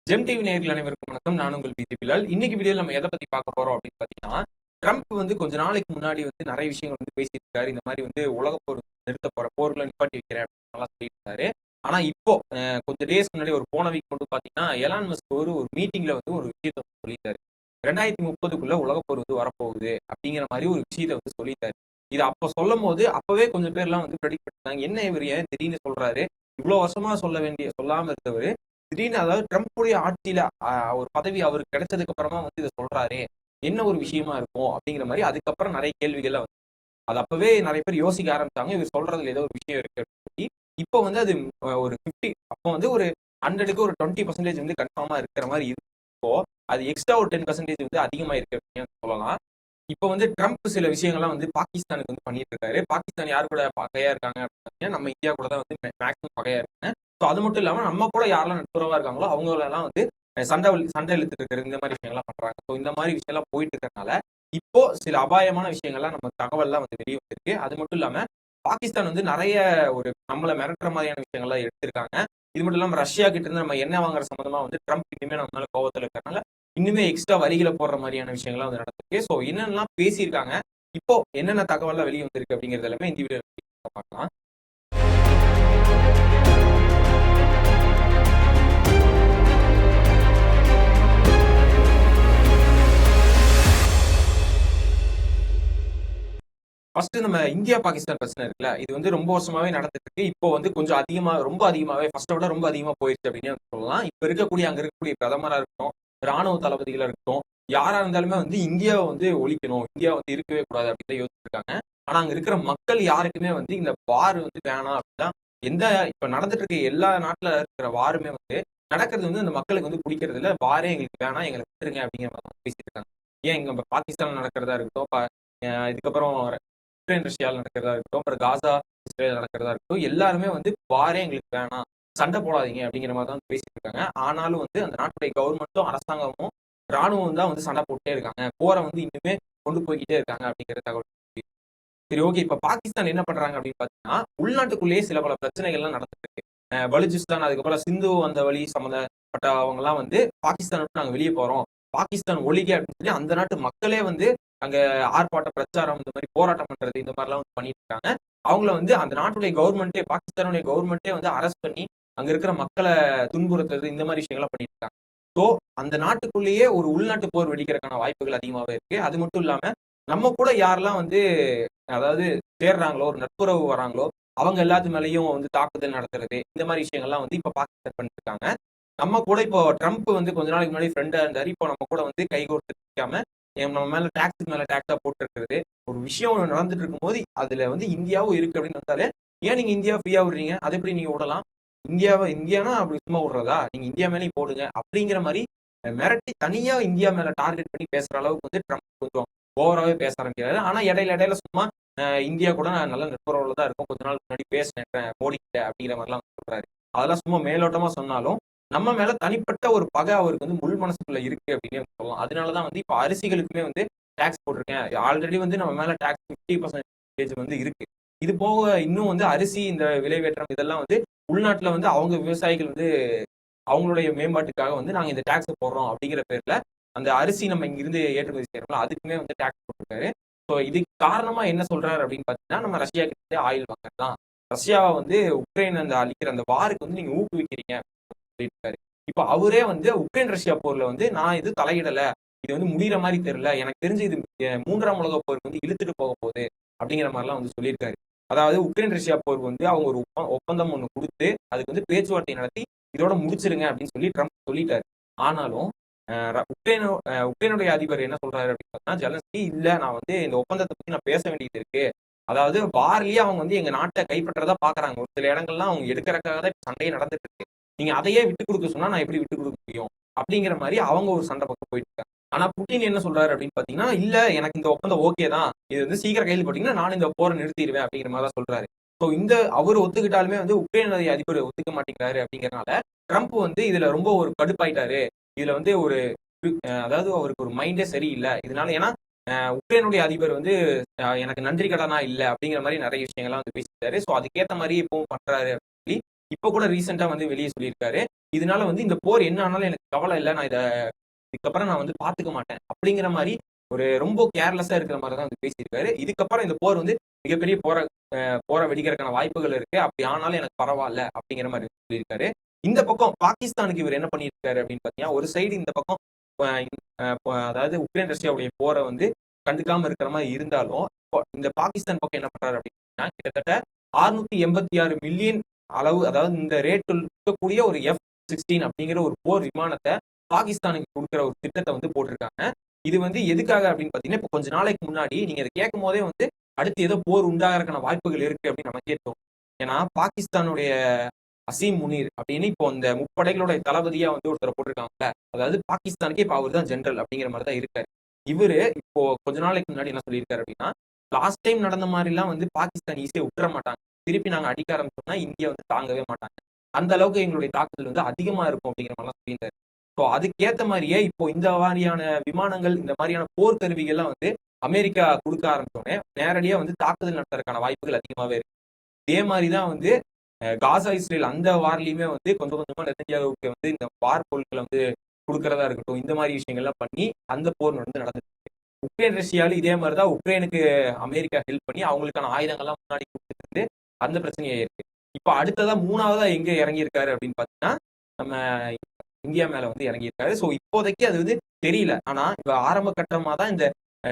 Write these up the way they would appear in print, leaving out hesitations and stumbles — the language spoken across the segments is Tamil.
ஜெம் டிவி நேயர்கள் அனைவருக்கும் வணக்கம். நான் உங்கள் பிஜி பிலால். இன்னைக்கு வீடியோல நம்ம எதை பத்தி பார்க்க போறோம் அப்படின்னு பாத்தீங்கன்னா, ட்ரம்ப் வந்து கொஞ்ச நாளைக்கு முன்னாடி வந்து நிறைய விஷயங்கள் வந்து பேசியிருக்காரு. இந்த மாதிரி வந்து உலக போர் நிறுத்த போற போர்ல நிப்பாட்டி வைக்கிறேன் அப்படின்னு சொல்லியிருக்காரு. ஆனா இப்போ கொஞ்சம் டேஸ் முன்னாடி ஒரு போன வீக் மட்டும் பாத்தீங்கன்னா, எலான் மஸ்க் ஒரு மீட்டிங்ல வந்து ஒரு விஷயத்த வந்து சொல்லியிருக்காரு. 2030க்குள்ள உலக போர் வந்து வரப்போகுது அப்படிங்கிற மாதிரி ஒரு விஷயத்த வந்து சொல்லிட்டாரு. இது அப்ப சொல்லும் போது அப்பவே கொஞ்சம் பேர்லாம் வந்து ப்ரெடிக்ட் பண்ணிட்டாங்க. என்ன இவர் ஏன் திடீர்னு சொல்றாரு? இவ்வளவு வருஷமா சொல்லாம இருந்தவர் திடீர்னு, அதாவது ட்ரம்ப்புடைய ஆட்சியில ஒரு பதவி அவருக்கு கிடைச்சதுக்கு அப்புறமா வந்து இதை சொல்றாரு, என்ன ஒரு விஷயமா இருக்கும் அப்படிங்கிற மாதிரி அதுக்கப்புறம் நிறைய கேள்விகள்லாம் வந்து அது அப்பவே நிறைய பேர் யோசிக்க ஆரம்பிச்சாங்க. இவர் சொல்றதுல ஏதோ ஒரு விஷயம் இருக்கு அப்படின்னு சொல்லி. இப்போ வந்து அது ஒரு 50, அப்போ வந்து ஒரு 100க்கு ஒரு 20% வந்து கன்ஃபார்மா இருக்கிற மாதிரி இருக்கு. இப்போ அது எக்ஸ்ட்ரா ஒரு 10% வந்து அதிகமா இருக்கு அப்படின்னு சொல்லலாம். இப்போ வந்து ட்ரம்ப் சில விஷயங்கள்லாம் வந்து பாகிஸ்தானுக்கு வந்து பண்ணிட்டு இருக்காரு. பாகிஸ்தான் யார் கூட பகையா இருக்காங்க அப்படின்னு நம்ம இந்தியா கூட தான் வந்து மேக்ஸிமம் பகையா இருக்காங்க. ஸோ அது மட்டும் இல்லாம நம்ம கூட யாரெல்லாம் நட்புறவா இருக்காங்களோ அவங்களெல்லாம் வந்து சண்டை இழுத்துட்டு இருக்கிறது, இந்த மாதிரி விஷயங்கள்லாம் பண்றாங்க. ஸோ இந்த மாதிரி விஷயம்லாம் போயிட்டு இருக்கறனால இப்போ சில அபாயமான விஷயங்கள்லாம் நம்ம தகவல்லாம் வந்து வெளியே வந்திருக்கு. அது மட்டும் இல்லாம பாகிஸ்தான் வந்து நிறைய ஒரு நம்மளை மிரட்டுற மாதிரியான விஷயங்கள்லாம் எடுத்திருக்காங்க. இது மட்டும் இல்லாம ரஷ்யா கிட்ட இருந்து நம்ம எண்ணெய் வாங்குற சம்பந்தமா வந்து ட்ரம்ப் இனிமே நம்ம மேல கோவத்துல இருக்கறனால இன்னுமே எக்ஸ்ட்ரா வரிகளை போடுற மாதிரியான விஷயங்கள்லாம் வந்து நடந்திருக்கு. ஸோ என்னென்னலாம் பேசியிருக்காங்க, இப்போ என்னென்ன தகவல்லாம் வெளியே வந்திருக்கு அப்படிங்கிறது எல்லாமே இந்த வீடியோ பார்க்கலாம். ஃபர்ஸ்ட் நம்ம இந்தியா பாகிஸ்தான் பிரச்சனை இருக்குல்ல, இது வந்து ரொம்ப வருஷமாவே நடந்துட்டு இருக்கு. இப்போ வந்து கொஞ்சம் ரொம்ப அதிகமாவே ஃபர்ஸ்ட்டை விட ரொம்ப அதிகமா போயிடுச்சு அப்படின்னு சொல்லலாம். இப்ப அங்க இருக்கக்கூடிய பிரதமரா இருக்கட்டும், ராணுவ தளபதிகளா இருக்கட்டும், யாரா இருந்தாலுமே வந்து இந்தியாவை வந்து ஒழிக்கணும், இந்தியா வந்து இருக்கவே கூடாது அப்படின்னு யோசிச்சிருக்காங்க. ஆனா அங்க இருக்கிற மக்கள் யாருக்குமே வந்து இந்த வார் வந்து வேணாம் அப்படிதான். எந்த இப்ப நடந்துட்டு இருக்க எல்லா நாட்டுல இருக்கிற வாருமே வந்து நடக்கிறது வந்து அந்த மக்களுக்கு வந்து பிடிக்கிறது இல்ல. வாரே எங்களுக்கு வேணாம், எங்களை விட்டுருங்க அப்படிங்கிற மாதிரி பேசிட்டு இருக்காங்க. ஏன் இங்க பாகிஸ்தான் நடக்கிறதா இருக்கட்டும், இதுக்கப்புறம் உக்ரைன் ரஷ்யாவில் நடக்கிறதா இருக்கட்டும், அப்புறம் காசா இஸ்ரேல் நடக்கிறதா இருக்கட்டும், எல்லாருமே வந்து வாரே எங்களுக்கு வேணாம், சண்டை போடாதீங்க அப்படிங்கிற மாதிரி தான் பேசிட்டு இருக்காங்க. ஆனாலும் வந்து அந்த நாட்டுடைய கவர்மெண்ட்டும் அரசாங்கமும் ராணுவம் தான் வந்து சண்டை போட்டே இருக்காங்க. போரை வந்து இன்னுமே கொண்டு போய்கிட்டே இருக்காங்க அப்படிங்கிற தகவல். சரி, ஓகே. இப்ப பாகிஸ்தான் என்ன பண்றாங்க அப்படின்னு பாத்தீங்கன்னா, உள்நாட்டுக்குள்ளேயே சில பல பிரச்சனைகள்லாம் நடந்துட்டு இருக்கு. பலுச்சிஸ்தான், அதுக்கப்புறம் சிந்து அந்த வழி சம்பந்தப்பட்ட அவங்க எல்லாம் வந்து பாகிஸ்தான் விட்டு நாங்க வெளியே போறோம், பாகிஸ்தான் ஒழிக அப்படின்னு சொல்லி அந்த நாட்டு மக்களே வந்து அங்க ஆர்ப்பாட்ட பிரச்சாரம், இந்த மாதிரி போராட்டம் பண்றது, இந்த மாதிரி எல்லாம் வந்து பண்ணிட்டு இருக்காங்க. அவங்கள வந்து அந்த நாட்டுடைய கவர்மெண்ட்டே, பாகிஸ்தானுடைய கவர்மெண்ட்டே வந்து அரெஸ்ட் பண்ணி அங்க இருக்கிற மக்களை துன்புறுத்துறது, இந்த மாதிரி விஷயங்கள்லாம் பண்ணிட்டு இருக்காங்க. ஸோ அந்த நாட்டுக்குள்ளேயே ஒரு உள்நாட்டு போர் வெடிக்கிறதுக்கான வாய்ப்புகள் அதிகமாவே இருக்கு. அது மட்டும் இல்லாம நம்ம கூட யாரெல்லாம் வந்து, அதாவது சேர்றாங்களோ, ஒரு நட்புறவு வராங்களோ, அவங்க எல்லாத்து மேலயும் வந்து தாக்குதல் நடத்துறது, இந்த மாதிரி விஷயங்கள்லாம் வந்து இப்ப பாகிஸ்தான் பண்ணிட்டு இருக்காங்க. நம்ம கூட இப்போ ட்ரம்ப் வந்து கொஞ்ச நாளைக்கு முன்னாடி ஃப்ரெண்டா இருந்தாரு. இப்போ நம்ம கூட வந்து கைகோர்த்து நிக்காம நம்ம மேல டாக்ஸா போட்டு இருக்கிறது. ஒரு விஷயம் ஒண்ணு நடந்துட்டு இருக்கும்போது அதுல வந்து இந்தியாவும் இருக்கு அப்படின்னு வந்தாலே, ஏன் நீங்க இந்தியா ஃப்ரீயா விடுறீங்க? அதை எப்படி நீங்க விடலாம்? இந்தியானா அப்படி சும்மா விடுறதா? நீங்க இந்தியா மேலேயும் போடுங்க அப்படிங்கிற மாதிரி மிரட்டி தனியா இந்தியா மேல டார்கெட் பண்ணி பேசுற அளவுக்கு வந்து ட்ரம்ப் கொஞ்சம் ஓவராவே பேச ஆரம்பிக்கிறாரு. ஆனா இடையில இடையில சும்மா இந்தியா கூட நான் நல்ல நட்புறவுல தான் இருக்கும், கொஞ்ச நாள் முன்னாடி பேசினேன் மோடி கிட்ட அப்படிங்கிற மாதிரிலாம் சொல்றாரு. அதெல்லாம் சும்மா மேலோட்டமா சொன்னாலும் நம்ம மேல தனிப்பட்ட ஒரு பகை அவருக்கு வந்து முள் மனசுக்குள்ள இருக்கு அப்படின்னு சொல்லலாம். அதனாலதான் வந்து இப்ப அரிசிகளுக்குமே வந்து டாக்ஸ் போட்டிருக்கேன். ஆல்ரெடி வந்து நம்ம மேல டாக்ஸ் 50% வந்து இருக்கு. இது போக இன்னும் வந்து அரிசி, இந்த விலைவேற்றம் இதெல்லாம் வந்து உள்நாட்டுல வந்து அவங்க விவசாயிகள் வந்து அவங்களுடைய மேம்பாட்டுக்காக வந்து நாங்க இந்த டாக்ஸ் போடுறோம் அப்படிங்கிற பேர்ல அந்த அரிசி நம்ம இங்கிருந்து ஏற்றுமதி செய்யறோம்ல, அதுக்குமே வந்து டாக்ஸ் போட்டிருக்காரு. ஸோ இதுக்கு காரணமா என்ன சொல்றாரு அப்படின்னு பாத்தீங்கன்னா, நம்ம ரஷ்யா கிட்ட ஆயில் வாங்கறதுதான். ரஷ்யாவை வந்து உக்ரைன் அந்த அழிக்கிற அந்த வாருக்கு வந்து நீங்க ஊக்குவிக்கிறீங்க சொல்லியிருக்காரு. இப்ப அவரே வந்து உக்ரைன் ரஷ்யா போர்ல வந்து நான் இது தலையிடல, இது வந்து முடிகிற மாதிரி தெரியல, எனக்கு தெரிஞ்சு இது 3ஆம் உலக போருக்கு வந்து இழுத்துட்டு போக போகுது அப்படிங்கிற மாதிரிலாம் வந்து சொல்லியிருக்காரு. அதாவது உக்ரைன் ரஷ்யா போர் வந்து அவங்க ஒரு ஒப்பந்தம் ஒண்ணு கொடுத்து அதுக்கு வந்து பேச்சுவார்த்தை நடத்தி இதோட முடிச்சிருங்க அப்படின்னு சொல்லி ட்ரம்ப் சொல்லிட்டாரு. ஆனாலும் உக்ரைனுடைய அதிபர் என்ன சொல்றாரு அப்படின்னு பார்த்தா, ஜெலன்ஸ்கி இல்ல, நான் வந்து இந்த ஒப்பந்தத்தை பத்தி நான் பேச வேண்டியது இருக்கு. அதாவது வார்லயே அவங்க வந்து எங்க நாட்டை கைப்பற்றதா பாக்குறாங்க. ஒரு சில இடங்கள்லாம் அவங்க எடுக்கிறதுக்காக தான் சண்டையே நடந்துட்டு இருக்கு. நீங்க அதையே விட்டு கொடுக்க சொன்னா நான் எப்படி விட்டு கொடுக்க முடியும் அப்படிங்கிற மாதிரி அவங்க ஒரு சண்டை பக்கம் போயிட்டு இருக்காங்க. ஆனா புட்டின் என்ன சொல்றாரு அப்படின்னு பாத்தீங்கன்னா, இல்ல எனக்கு இந்த ஒப்பந்தம் ஓகே தான், இது வந்து சீக்கிரம் கையில் போட்டீங்கன்னா நானும் இந்த போரை நிறுத்திடுவேன் அப்படிங்கிற மாதிரி தான் சொல்றாரு. ஸோ இந்த அவர் ஒத்துக்கிட்டாலுமே வந்து உக்ரைன் அதிபர் ஒத்துக்க மாட்டேங்கிறாரு அப்படிங்கறனால ட்ரம்ப் வந்து இதுல ரொம்ப ஒரு கடுப்பாயிட்டாரு. இதுல வந்து ஒரு அதாவது அவருக்கு ஒரு மைண்டே சரியில்லை இதனால. ஏன்னா உக்ரைனுடைய அதிபர் வந்து எனக்கு நன்றி கடனா இல்ல அப்படிங்கிற மாதிரி நிறைய விஷயங்கள்லாம் வந்து பேசிட்டாரு. ஸோ அதுக்கேற்ற மாதிரி இப்பவும் பண்றாரு அப்படின்னு சொல்லி இப்ப கூட ரீசெண்டா வந்து வெளியே சொல்லியிருக்காரு. இதனால வந்து இந்த போர் என்ன ஆனாலும் எனக்கு கவலை இல்லை, நான் இதுக்கப்புறம் நான் வந்து பாத்துக்க மாட்டேன் அப்படிங்கிற மாதிரி ஒரு ரொம்ப கேர்லெஸ்ஸா இருக்கிற மாதிரி தான் வந்து பேசியிருக்காரு. இதுக்கப்புறம் இந்த போர் வந்து மிகப்பெரிய போற வெடிக்கிறதுக்கான வாய்ப்புகள் இருக்கு, அப்படி ஆனாலும் எனக்கு பரவாயில்ல அப்படிங்கிற மாதிரி சொல்லியிருக்காரு. இந்த பக்கம் பாகிஸ்தானுக்கு இவர் என்ன பண்ணியிருக்காரு அப்படின்னு பாத்தீங்கன்னா, ஒரு சைடு இந்த பக்கம் அதாவது உக்ரைன் ரஷ்யாவுடைய போரை வந்து கண்டுக்காம இருக்கிற மாதிரி இருந்தாலும், இந்த பாகிஸ்தான் பக்கம் என்ன பண்றாரு அப்படின்னா, கிட்டத்தட்ட 686 மில்லியன் அளவு, அதாவது இந்த ரேட் இருக்கக்கூடிய ஒரு F-16 அப்படிங்கிற ஒரு போர் விமானத்தை பாகிஸ்தானுக்கு கொடுக்குற ஒரு திட்டத்தை வந்து போட்டிருக்காங்க. இது வந்து எதுக்காக அப்படின்னு பாத்தீங்கன்னா, இப்ப கொஞ்ச நாளைக்கு முன்னாடி நீங்க இதை கேட்கும் போதே வந்து அடுத்து ஏதோ போர் உண்டாகிறதுக்கான வாய்ப்புகள் இருக்கு அப்படின்னு நமக்கே தோணும். ஏன்னா பாகிஸ்தானுடைய அசீம் முனீர் அப்படின்னு இப்போ இந்த முப்படைகளோட தளபதியா வந்து ஒருத்தர் போட்டிருக்காங்கல்ல, அதாவது பாகிஸ்தானுக்கு இப்ப அவர் தான் ஜெனரல் அப்படிங்கிற மாதிரி தான் இருக்காரு. இவரு இப்போ கொஞ்ச நாளைக்கு முன்னாடி என்ன சொல்லியிருக்காரு அப்படின்னா, லாஸ்ட் டைம் நடந்த மாதிரி எல்லாம் வந்து பாகிஸ்தான் ஈஸியா விட்டுற மாட்டாங்க, திருப்பி நாங்க அடிக்க ஆரம்பிச்சோம்னா இந்தியா வந்து தாங்கவே மாட்டாங்க, அந்த அளவுக்கு எங்களுடைய தாக்குதல் வந்து அதிகமா இருக்கும் அப்படிங்கிற மாதிரிலாம் சொல்லியிருந்தாரு. ஸோ அதுக்கேற்ற மாதிரியே இப்போ இந்த மாதிரியான விமானங்கள், இந்த மாதிரியான போர் கருவிகள்லாம் வந்து அமெரிக்கா கொடுக்க ஆரம்பிச்சோடனே நேரடியா வந்து தாக்குதல் நடத்துறதுக்கான வாய்ப்புகள் அதிகமாவே இருக்கு. இதே மாதிரிதான் வந்து காசா இஸ்ரேல் அந்த வார்லயுமே வந்து கொஞ்சம் கொஞ்சமா நெதன்யாகுவுக்கு வந்து இந்த வார் பொருட்களை வந்து கொடுக்கறதா இருக்கட்டும், இந்த மாதிரி விஷயங்கள்லாம் பண்ணி அந்த போர் வந்து நடந்துட்டு இருக்கு. உக்ரைன் ரஷ்யாலும் இதே மாதிரிதான் உக்ரைனுக்கு அமெரிக்கா ஹெல்ப் பண்ணி அவங்களுக்கான ஆயுதங்கள்லாம் முன்னாடி கொடுத்துட்டு இருந்து அந்த பிரச்சனையா இருக்கு. இப்ப அடுத்ததா மூணாவதா எங்க இறங்கியிருக்காரு அப்படின்னு பாத்தீங்கன்னா, நம்ம இந்தியா மேல வந்து இறங்கியிருக்காரு. ஸோ இப்போதைக்கு அது வந்து தெரியல. ஆனா இப்ப ஆரம்ப கட்டமா தான் இந்த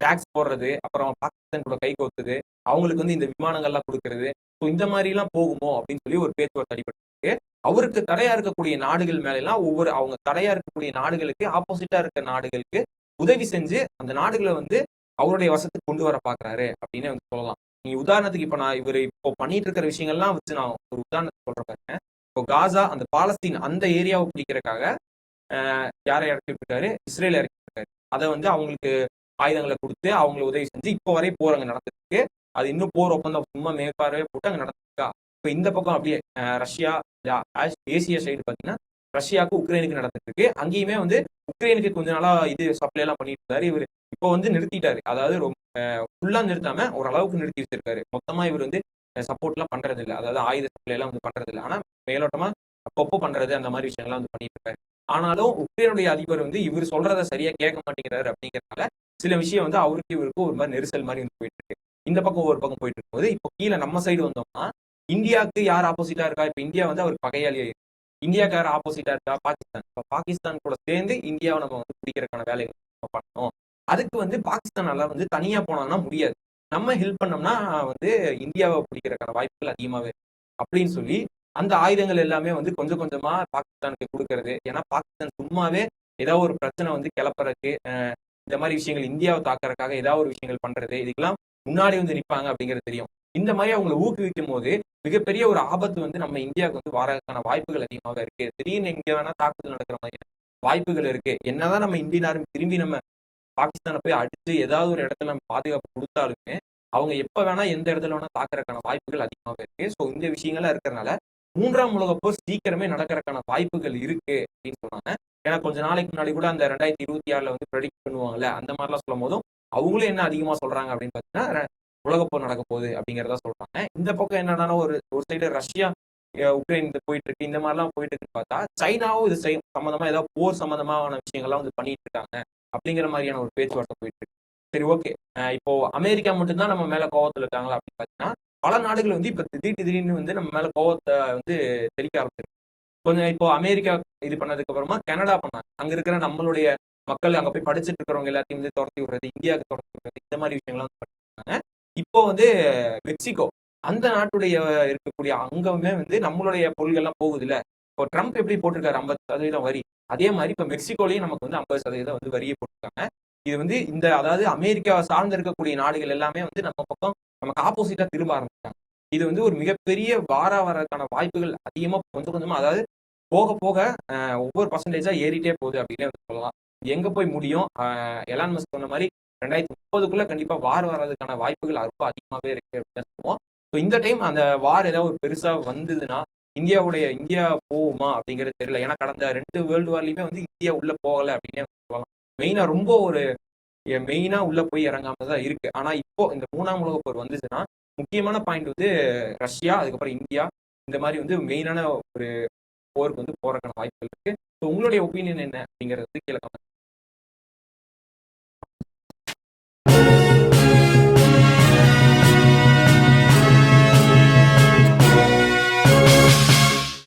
டாக்ஸ் போடுறது, அப்புறம் பாகிஸ்தான் கூட கை கோத்துது, அவங்களுக்கு வந்து இந்த விமானங்கள்லாம் கொடுக்கறது, ஸோ இந்த மாதிரி எல்லாம் போகுமோ அப்படின்னு சொல்லி ஒரு பேச்சுவார்த்தை அடிபட்டு அவருக்கு தடையா இருக்கக்கூடிய நாடுகள் மேல எல்லாம் அவங்க தடையா இருக்கக்கூடிய நாடுகளுக்கு ஆப்போசிட்டா இருக்க நாடுகளுக்கு உதவி செஞ்சு அந்த நாடுகளை வந்து அவருடைய வசத்துக்கு கொண்டு வர பாக்குறாரு அப்படின்னு வந்து சொல்லலாம். நீங்க உதாரணத்துக்கு இப்ப நான் இவர் இப்போ பண்ணிட்டு இருக்கிற விஷயங்கள்லாம் வச்சு நான் ஒரு உதாரணத்துக்கு சொல்றேன் பாருங்க. இப்போ காசா அந்த பாலஸ்தீன் அந்த ஏரியாவை பிடிக்கிறதுக்காக யாரை இறக்கி விட்டுருக்காரு, இஸ்ரேல் இறக்கி விட்டுருக்காரு. அதை வந்து அவங்களுக்கு ஆயுதங்களை கொடுத்து அவங்களை உதவி செஞ்சு இப்போ வரை போர் அங்க நடந்துருக்கு. அது இன்னும் போர் ஒப்பந்தம் சும்மா மேற்பார்வையே போட்டு அங்க நடந்துருக்கா. இப்போ இந்த பக்கம் அப்படியே ரஷ்யா ஏசியா சைடு பாத்தீங்கன்னா ரஷ்யாவுக்கு உக்ரைனுக்கு நடந்துட்டு இருக்கு. அங்கேயுமே வந்து உக்ரைனுக்கு கொஞ்ச நாளா இது சப்ளை எல்லாம் பண்ணிட்டு இருந்தாரு. இவர் இப்போ வந்து நிறுத்திட்டாரு. அதாவது ரொம்ப ஃபுல்லா நிறுத்தாம ஓரளவுக்கு நிறுத்தி வச்சிருக்காரு. மொத்தமா இவர் வந்து சப்போர்ட் எல்லாம் பண்றது இல்லை, அதாவது ஆயுத சப்ளை எல்லாம் வந்து பண்றது இல்லை. ஆனா மேலோட்டமா அப்பப்போ பண்றது அந்த மாதிரி விஷயங்கள்லாம் வந்து பண்ணிட்டு இருக்காரு. ஆனாலும் உக்ரைனுடைய அதிபர் வந்து இவர் சொல்றத சரியா கேட்க மாட்டேங்கிறாரு அப்படிங்கறதுனால சில விஷயம் வந்து அவருக்கு இவருக்கு ஒரு மாதிரி நெரிசல் மாதிரி வந்து போயிட்டு இருக்கு. இந்த பக்கம் ஒரு பக்கம் போயிட்டு இருக்கும்போது இப்போ கீழே நம்ம சைடு வந்தோம்னா இந்தியாவுக்கு யார் ஆப்போசிட்டா இருக்கா, இப்ப இந்தியா வந்து அவர் பகையாளியா இருக்கு. இந்தியாவுக்கு யார் ஆப்போசிட்டா இருக்கா, பாகிஸ்தான். இப்ப பாகிஸ்தான் கூட சேர்ந்து இந்தியாவை நம்ம வந்து பிடிக்கிறதுக்கான வேலைகள் நம்ம பண்ணணும். அதுக்கு வந்து பாகிஸ்தானால வந்து தனியா போனோம்னா முடியாது, நம்ம ஹெல்ப் பண்ணோம்னா வந்து இந்தியாவை பிடிக்கிறதுக்கான வாய்ப்புகள் அதிகமாவே இருக்கு அப்படின்னு சொல்லி அந்த ஆயுதங்கள் எல்லாமே வந்து கொஞ்சம் கொஞ்சமா பாகிஸ்தானுக்கு கொடுக்கறது. ஏன்னா பாகிஸ்தான் சும்மாவே ஏதாவது ஒரு பிரச்சனை வந்து கிளப்புறதுக்கு இந்த மாதிரி விஷயங்கள் இந்தியாவை தாக்குறதுக்காக ஏதாவது ஒரு விஷயங்கள் பண்றது, இதுக்கெல்லாம் முன்னாடி வந்து நிற்பாங்க அப்படிங்கிறது தெரியும். இந்த மாதிரி அவங்களை ஊக்குவிக்கும் போது மிகப்பெரிய ஒரு ஆபத்து வந்து நம்ம இந்தியாவுக்கு வந்து வரதுக்கான வாய்ப்புகள் அதிகமாக இருக்கு. திடீர்னு எங்க வேணா தாக்குதல் நடக்கிற மாதிரி வாய்ப்புகள் இருக்கு. என்னதான் நம்ம இந்தியன் ஆர்மி திரும்பி நம்ம பாகிஸ்தானை போய் அடிச்சு ஏதாவது ஒரு இடத்துல நம்ம பாதுகாப்பு கொடுத்தாலுமே அவங்க எப்ப வேணா எந்த இடத்துல வேணா தாக்குறதுக்கான வாய்ப்புகள் அதிகமாக இருக்கு. ஸோ இந்த விஷயங்கள்லாம் இருக்கிறதுனால 3ஆம் உலகப் போர் சீக்கிரமே நடக்கிறதுக்கான வாய்ப்புகள் இருக்கு அப்படின்னு சொன்னாங்க. ஏன்னா கொஞ்ச நாளைக்கு முன்னாடி கூட அந்த 2026 வந்து ப்ரெடிக்ட் பண்ணுவாங்கல்ல, அந்த மாதிரிலாம் சொல்லும் போதும் அவங்களும் என்ன அதிகமா சொல்றாங்க அப்படின்னு பாத்தீங்கன்னா உலகப்போர் நடக்க போகுது அப்படிங்கிறதா சொல்றாங்க. இந்த பக்கம் என்னன்னா ஒரு ஒரு சைடு ரஷ்யா உக்ரைன் போயிட்டு இருக்கு, இந்த மாதிரிலாம் போயிட்டு இருக்குன்னு பார்த்தா சைனாவும் இது சம்பந்தமா ஏதாவது போர் சம்பந்தமான விஷயங்கள்லாம் வந்து பண்ணிட்டு இருக்காங்க அப்படிங்கிற மாதிரியான ஒரு பேச்சுவார்த்தை போயிட்டு இருக்கு. சரி, ஓகே. இப்போ அமெரிக்கா மட்டும்தான் நம்ம மேல கோவத்துல இருக்காங்களா அப்படின்னு பாத்தீங்கன்னா பல நாடுகள் வந்து இப்ப திடீர்னு வந்து நம்ம மேல கோவத்தை வந்து தெளிக்க ஆரம்பிச்சிருக்கு. கொஞ்சம் இப்போ அமெரிக்கா இது பண்ணதுக்கு அப்புறமா கனடா பண்ணாங்க. அங்க இருக்கிற நம்மளுடைய மக்கள் அங்க போய் படிச்சுட்டு இருக்கிறவங்க எல்லாத்தையும் வந்து துரத்தி விடுறது, இந்தியாவுக்கு துரத்தி விடுறது, இந்த மாதிரி விஷயங்கள்லாம் வந்து பண்ணிருக்காங்க. இப்போ வந்து மெக்சிகோ அந்த நாட்டுடைய இருக்கக்கூடிய அங்கமே வந்து நம்மளுடைய பொருள்கள் எல்லாம் போகுது இல்ல. இப்போ ட்ரம்ப் எப்படி போட்டிருக்காரு 50% வரி, அதே மாதிரி இப்ப மெக்சிகோலயும் நமக்கு வந்து 50% வந்து வரியை போட்டிருக்காங்க. இது வந்து இந்த அதாவது அமெரிக்கா சார்ந்து இருக்கக்கூடிய நாடுகள் எல்லாமே வந்து நம்ம பக்கம் நமக்கு ஆப்போசிட்டா திரும்ப ஆரம்பிச்சாங்க. இது வந்து ஒரு மிகப்பெரிய வரதுக்கான வாய்ப்புகள் அதிகமா கொஞ்சம் கொஞ்சமா, அதாவது போக போக ஒவ்வொரு பர்சன்டேஜா ஏறிட்டே போகுது அப்படின்னு சொல்லலாம். எங்க போய் முடியும்? எலான் மஸ்க் சொன்ன மாதிரி 2030க்குள்ள கண்டிப்பா வார் வர்றதுக்கான வாய்ப்புகள் ரொம்ப அதிகமாவே இருக்கு அப்படின்னு சொல்லுவோம். ஸோ இந்த டைம் அந்த வார் ஏதாவது ஒரு பெருசா வந்ததுன்னா இந்தியா போகுமா அப்படிங்கிறது தெரியல. ஏன்னா கடந்த 2 வேர்ல்டு வார்லயுமே வந்து இந்தியா உள்ள போகல அப்படின்னே சொல்லலாம். மெயினா ரொம்ப ஒரு மெயினா உள்ள போய் இறங்காம தான் இருக்கு. ஆனா இப்போ இந்த 3ஆம் உலகப் போர் வந்துச்சுன்னா முக்கியமான பாயிண்ட் வந்து ரஷ்யா, அதுக்கப்புறம் இந்தியா, இந்த மாதிரி வந்து மெயினான ஒரு போருக்கு வந்து போறதுக்கான வாய்ப்புகள் இருக்கு. ஸோ உங்களுடைய ஒப்பீனியன் என்ன அப்படிங்கிறது கீழே comment